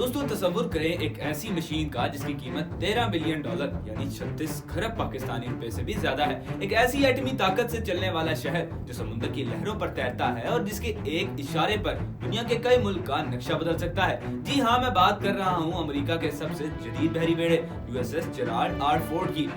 दोस्तों तसव्वुर करें एक ऐसी मशीन का जिसकी कीमत $13 बिलियन यानी 36 खरब पाकिस्तानी रुपए से भी ज्यादा है। एक ऐसी एटमी ताकत से चलने वाला शहर जो समुद्र की लहरों पर तैरता है और जिसके एक इशारे पर दुनिया के कई मुल्क का नक्शा बदल सकता है। जी हाँ, मैं बात कर रहा हूँ अमेरिका के सबसे जदीद बहरी बेड़े USS जेराल्ड आर फोर्ड की।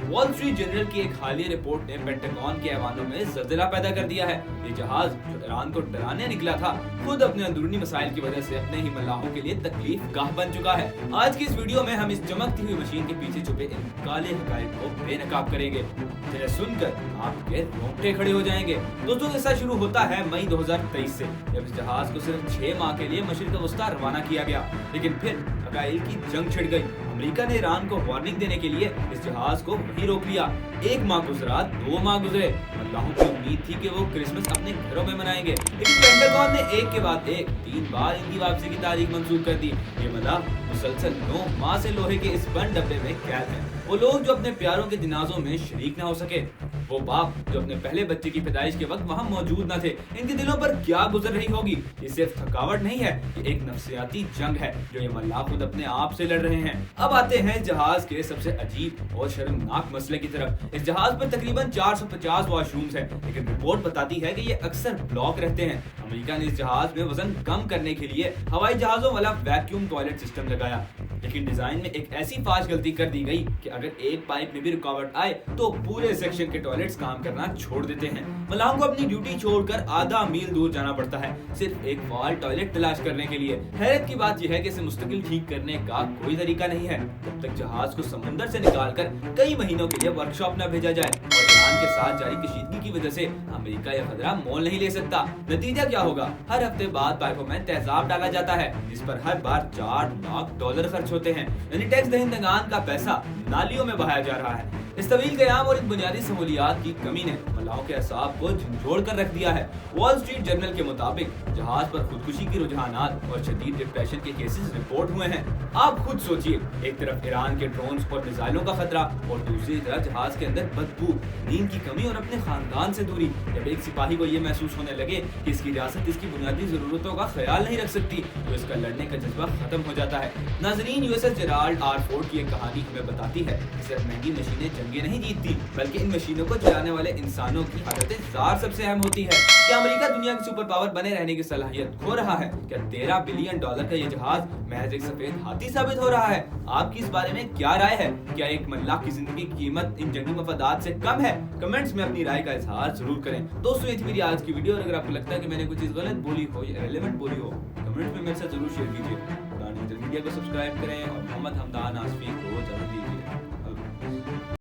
वॉल स्ट्रीट जर्नल की एक हालिया रिपोर्ट ने पेंटागन के ऐवानों में जलजिला पैदा कर दिया है। ये जहाज जो ईरान को डराने निकला था, खुद अपने अंदरूनी मसाइल की वजह से अपने ही मल्लाहों के लिए तकलीफ गाह बन चुका है। आज की इस वीडियो में हम इस चमकती हुई मशीन के पीछे छुपे इन काले हकायक को बेनकाब करेंगे, जिन्हें सुनकर आपके रोंगटे खड़े हो जाएंगे। दोस्तों किस्सा शुरू होता है मई 2023 से, जब इस जहाज को सिर्फ 6 माह के लिए मशरिक वस्ता रवाना किया गया। लेकिन फिर अकाइल की जंग छिड़ गई। अमेरिका ने ईरान को वार्निंग देने के लिए इस जहाज को वहीं रोक लिया। 1 माह गुजरा, 2 माह गुजरे, अल्लाह की उम्मीद थी कि वो क्रिसमस अपने घरों में मनाएंगे, लेकिन पेंटागन ने एक के बाद एक 3 बार इनकी वापसी की तारीख मंसूख कर दी। ये मल्लाह मुसलसल 9 माह से लोहे के इस बंद डब्बे में कैद हैं। वो लोग जो अपने प्यारों के जनाजों में शरीक ना हो सके, वो बाप जो अपने पहले बच्चे की पैदाइश के वक्त वहाँ मौजूद न थे, इनके दिलों पर क्या गुजर रही होगी। ये सिर्फ थकावट नहीं है, ये एक नफ्सियाती जंग है जो ये मल्लाह खुद अपने आप से लड़ रहे हैं। अब आते हैं जहाज के सबसे अजीब और शर्मनाक मसले की तरफ। इस जहाज पर तकरीबन 450 वॉशरूम्स हैं, लेकिन रिपोर्ट बताती है कि ये अक्सर ब्लॉक रहते हैं। अमेरिका ने इस जहाज में वजन कम करने के लिए हवाई जहाजों वाला वैक्यूम टॉयलेट सिस्टम लगाया, लेकिन डिजाइन में एक ऐसी फाश गलती कर दी गई कि अगर एक पाइप में भी रुकावट आए तो पूरे सेक्शन के टॉयलेट्स काम करना छोड़ देते हैं। मलाहों को अपनी ड्यूटी छोड़कर आधा मील दूर जाना पड़ता है सिर्फ एक फॉल टॉयलेट तलाश करने के लिए। हैरत की बात यह है कि इसे मुस्तकिल ठीक करने का कोई तरीका नहीं है जब तक जहाज को समुद्र से निकालकर कई महीनों के लिए वर्कशॉप न भेजा जाए। और ईरान के साथ जारी कशीदगी की वजह से अमेरिका यह खतरा मोल नहीं ले सकता। नतीजा क्या होगा? हर हफ्ते बाद पाइपों में तेजाब डाला जाता है, जिस पर हर बार $4 लाख खर्च होते हैं, यानी टैक्स दहिंदगान का पैसा नालियों में बहाया जा रहा है। इस तवील क़याम और इन बुनियादी सहूलियात की कमी ने मलाहों के असाब को झंझोड़ कर रख दिया है। वॉल स्ट्रीट जर्नल के मुताबिक जहाज पर खुदकुशी की रुझानात और शदीद डिप्रेशन के केसेस रिपोर्ट हुए हैं। आप खुद सोचिए, एक तरफ ईरान के ड्रोन्स और मिसाइलों का खतरा और दूसरी तरफ जहाज के अंदर बदबू, नींद की कमी और अपने खानदान से दूरी। जब एक सिपाही को ये महसूस होने लगे कि इसकी रियासत इसकी बुनियादी जरूरतों का ख्याल नहीं रख सकती, तो इसका लड़ने का जज्बा खत्म हो जाता है। नाजरीन, USS जेराल्ड आर फोर्ड की एक कहानी हमें बताती है कि सिर्फ महंगी मशीनें जंगें नहीं जीतती, बल्कि इन मशीनों को चलाने वाले इंसानों की हालत जार सबसे अहम होती है। क्या अमेरिका दुनिया की सुपर पावर बने रहने की सलाहियत खो रहा है? क्या $13 बिलियन का ये जहाज महज एक सफेद हाथी साबित हो रहा है? आपकी इस बारे में क्या राय है? क्या एक मल्लाह की जिंदगी की कीमत इन जंगी मफादात से कम है? कमेंट्स में अपनी राय का इजहार जरूर करें। दोस्तों, ये थी मेरी आज की वीडियो। और अगर आपको लगता है कि मैंने कोई चीज गलत बोली हो या रेलेवेंट बोली हो, कमेंट में मेरे साथ जरूर शेयर कीजिए। मीडिया को सब्सक्राइब करें और मोहम्मद